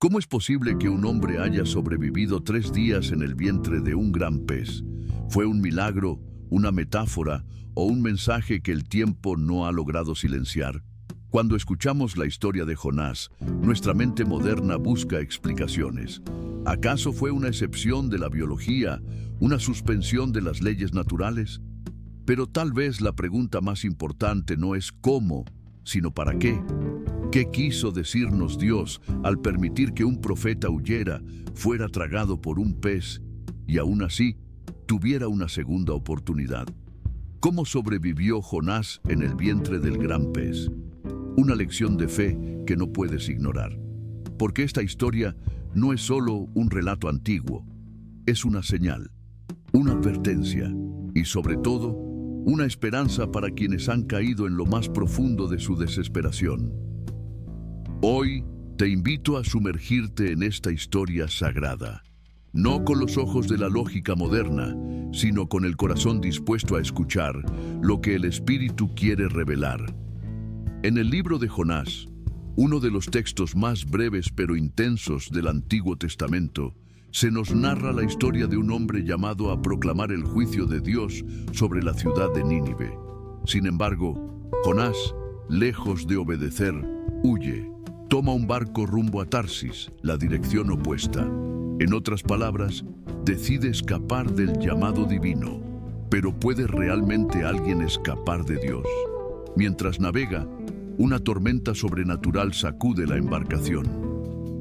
¿Cómo es posible que un hombre haya sobrevivido 3 días en el vientre de un gran pez? ¿Fue un milagro, una metáfora o un mensaje que el tiempo no ha logrado silenciar? Cuando escuchamos la historia de Jonás, nuestra mente moderna busca explicaciones. ¿Acaso fue una excepción de la biología, una suspensión de las leyes naturales? Pero tal vez la pregunta más importante no es cómo, sino para qué. ¿Qué quiso decirnos Dios al permitir que un profeta huyera, fuera tragado por un pez y aún así tuviera una segunda oportunidad? ¿Cómo sobrevivió Jonás en el vientre del gran pez? Una lección de fe que no puedes ignorar. Porque esta historia no es solo un relato antiguo, es una señal, una advertencia y sobre todo, una esperanza para quienes han caído en lo más profundo de su desesperación. Hoy te invito a sumergirte en esta historia sagrada, no con los ojos de la lógica moderna, sino con el corazón dispuesto a escuchar lo que el Espíritu quiere revelar. En el libro de Jonás, uno de los textos más breves pero intensos del Antiguo Testamento, se nos narra la historia de un hombre llamado a proclamar el juicio de Dios sobre la ciudad de Nínive. Sin embargo, Jonás, lejos de obedecer, huye. Toma un barco rumbo a Tarsis, la dirección opuesta. En otras palabras, decide escapar del llamado divino. Pero ¿puede realmente alguien escapar de Dios? Mientras navega, una tormenta sobrenatural sacude la embarcación.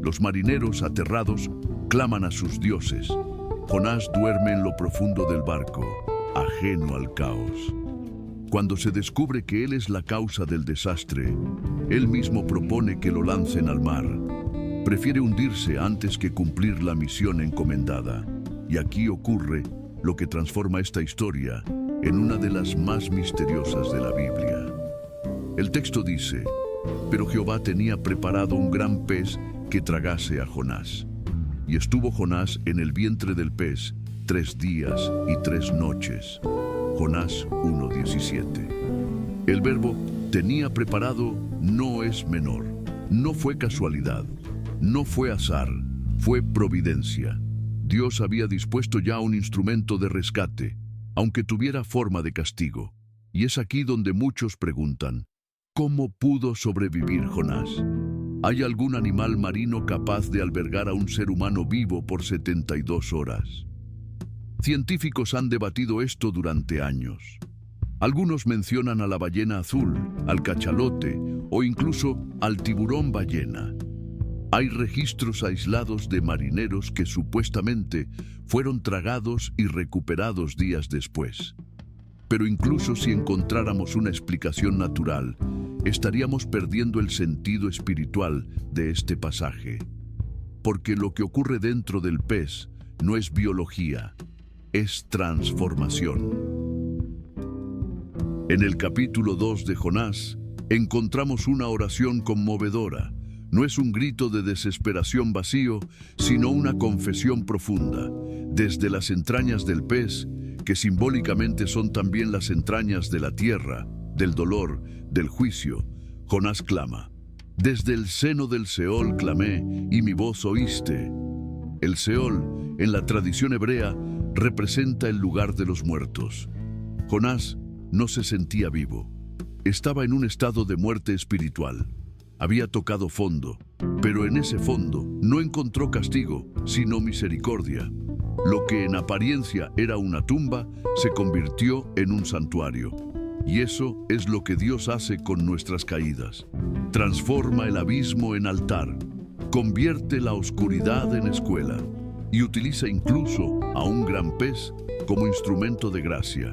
Los marineros, aterrados, claman a sus dioses. Jonás duerme en lo profundo del barco, ajeno al caos. Cuando se descubre que él es la causa del desastre, él mismo propone que lo lancen al mar. Prefiere hundirse antes que cumplir la misión encomendada. Y aquí ocurre lo que transforma esta historia en una de las más misteriosas de la Biblia. El texto dice: pero Jehová tenía preparado un gran pez que tragase a Jonás. Y estuvo Jonás en el vientre del pez 3 días y 3 noches. Jonás 1:17. El verbo tenía preparado no es menor. No fue casualidad, no fue azar, fue providencia. Dios había dispuesto ya un instrumento de rescate, aunque tuviera forma de castigo. Y es aquí donde muchos preguntan: ¿cómo pudo sobrevivir Jonás? ¿Hay algún animal marino capaz de albergar a un ser humano vivo por 72 horas? Científicos han debatido esto durante años. Algunos mencionan a la ballena azul, al cachalote o incluso al tiburón ballena. Hay registros aislados de marineros que supuestamente fueron tragados y recuperados días después. Pero incluso si encontráramos una explicación natural, estaríamos perdiendo el sentido espiritual de este pasaje. Porque lo que ocurre dentro del pez no es biología, es transformación. En el capítulo 2 de Jonás, encontramos una oración conmovedora. No es un grito de desesperación vacío, sino una confesión profunda. Desde las entrañas del pez, que simbólicamente son también las entrañas de la tierra, del dolor, del juicio, Jonás clama: desde el seno del Seol clamé, y mi voz oíste. El Seol, en la tradición hebrea, representa el lugar de los muertos. Jonás no se sentía vivo. Estaba en un estado de muerte espiritual. Había tocado fondo, pero en ese fondo no encontró castigo, sino misericordia. Lo que en apariencia era una tumba, se convirtió en un santuario. Y eso es lo que Dios hace con nuestras caídas. Transforma el abismo en altar, convierte la oscuridad en escuela y utiliza incluso a un gran pez como instrumento de gracia.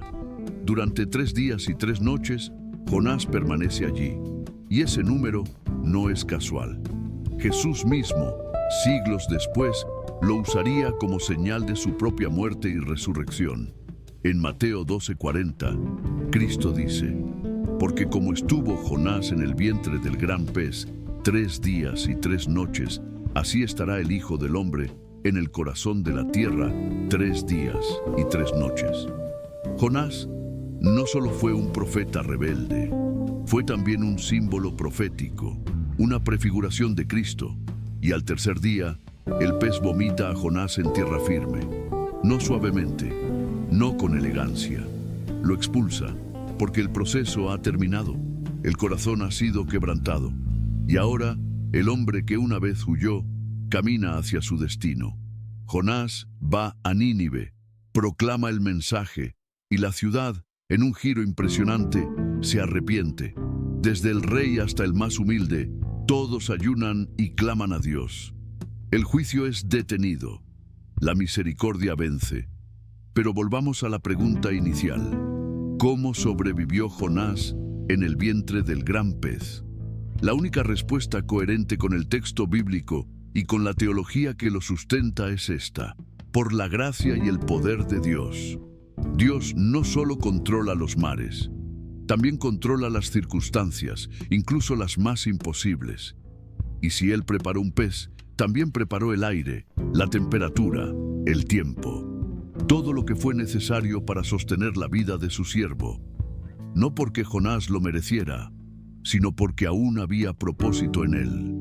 Durante 3 días y 3 noches, Jonás permanece allí. Y ese número no es casual. Jesús mismo, siglos después, lo usaría como señal de su propia muerte y resurrección. En Mateo 12:40, Cristo dice: porque como estuvo Jonás en el vientre del gran pez 3 días y 3 noches, así estará el Hijo del Hombre en el corazón de la tierra 3 días y 3 noches. Jonás no solo fue un profeta rebelde, fue también un símbolo profético, una prefiguración de Cristo. Y al tercer día, el pez vomita a Jonás en tierra firme, no suavemente, no con elegancia. Lo expulsa, porque el proceso ha terminado, el corazón ha sido quebrantado, y ahora el hombre que una vez huyó camina hacia su destino. Jonás va a Nínive, proclama el mensaje, y la ciudad, en un giro impresionante, se arrepiente. Desde el rey hasta el más humilde, todos ayunan y claman a Dios. El juicio es detenido, la misericordia vence. Pero volvamos a la pregunta inicial. ¿Cómo sobrevivió Jonás en el vientre del gran pez? La única respuesta coherente con el texto bíblico y con la teología que lo sustenta es esta: por la gracia y el poder de Dios. Dios no solo controla los mares, también controla las circunstancias, incluso las más imposibles. Y si Él preparó un pez, también preparó el aire, la temperatura, el tiempo. Todo lo que fue necesario para sostener la vida de su siervo. No porque Jonás lo mereciera, sino porque aún había propósito en él.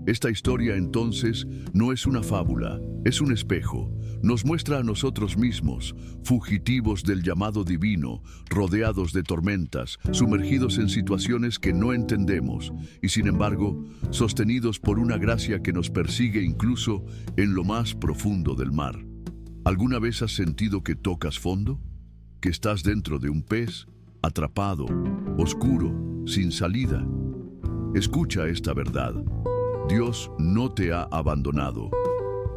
Esta historia entonces no es una fábula, es un espejo. Nos muestra a nosotros mismos, fugitivos del llamado divino, rodeados de tormentas, sumergidos en situaciones que no entendemos y sin embargo, sostenidos por una gracia que nos persigue incluso en lo más profundo del mar. ¿Alguna vez has sentido que tocas fondo? ¿Que estás dentro de un pez, atrapado, oscuro, sin salida? Escucha esta verdad. Dios no te ha abandonado.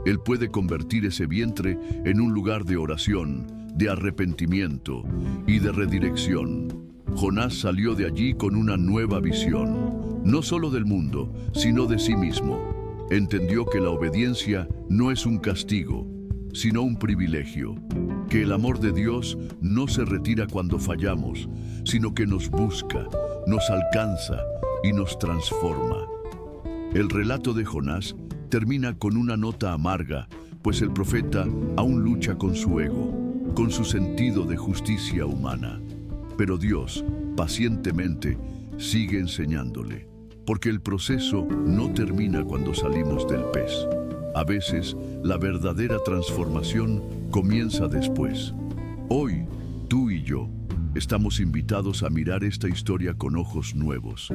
Él puede convertir ese vientre en un lugar de oración, de arrepentimiento y de redirección. Jonás salió de allí con una nueva visión, no solo del mundo, sino de sí mismo. Entendió que la obediencia no es un castigo, sino un privilegio, que el amor de Dios no se retira cuando fallamos, sino que nos busca, nos alcanza y nos transforma. El relato de Jonás termina con una nota amarga, pues el profeta aún lucha con su ego, con su sentido de justicia humana. Pero Dios, pacientemente, sigue enseñándole, porque el proceso no termina cuando salimos del pez. A veces, la verdadera transformación comienza después. Hoy, tú y yo estamos invitados a mirar esta historia con ojos nuevos,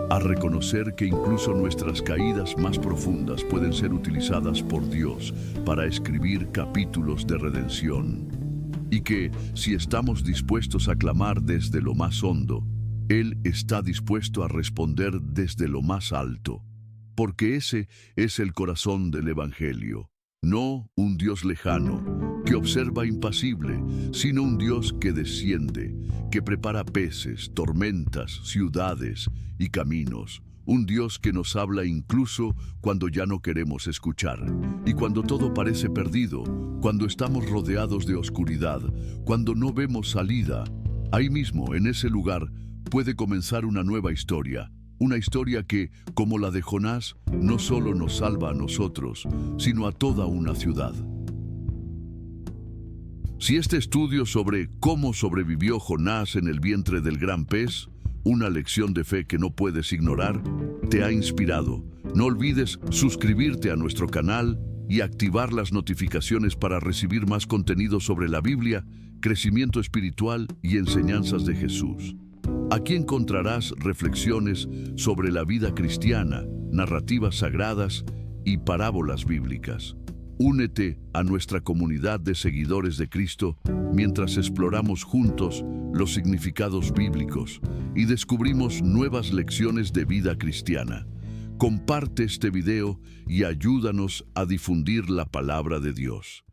a reconocer que incluso nuestras caídas más profundas pueden ser utilizadas por Dios para escribir capítulos de redención. Y que, si estamos dispuestos a clamar desde lo más hondo, Él está dispuesto a responder desde lo más alto. Porque ese es el corazón del Evangelio. No un Dios lejano, que observa impasible, sino un Dios que desciende, que prepara peces, tormentas, ciudades y caminos. Un Dios que nos habla incluso cuando ya no queremos escuchar. Y cuando todo parece perdido, cuando estamos rodeados de oscuridad, cuando no vemos salida, ahí mismo, en ese lugar, puede comenzar una nueva historia. Una historia que, como la de Jonás, no solo nos salva a nosotros, sino a toda una ciudad. Si este estudio sobre cómo sobrevivió Jonás en el vientre del gran pez, una lección de fe que no puedes ignorar, te ha inspirado, no olvides suscribirte a nuestro canal y activar las notificaciones para recibir más contenido sobre la Biblia, crecimiento espiritual y enseñanzas de Jesús. Aquí encontrarás reflexiones sobre la vida cristiana, narrativas sagradas y parábolas bíblicas. Únete a nuestra comunidad de seguidores de Cristo mientras exploramos juntos los significados bíblicos y descubrimos nuevas lecciones de vida cristiana. Comparte este video y ayúdanos a difundir la palabra de Dios.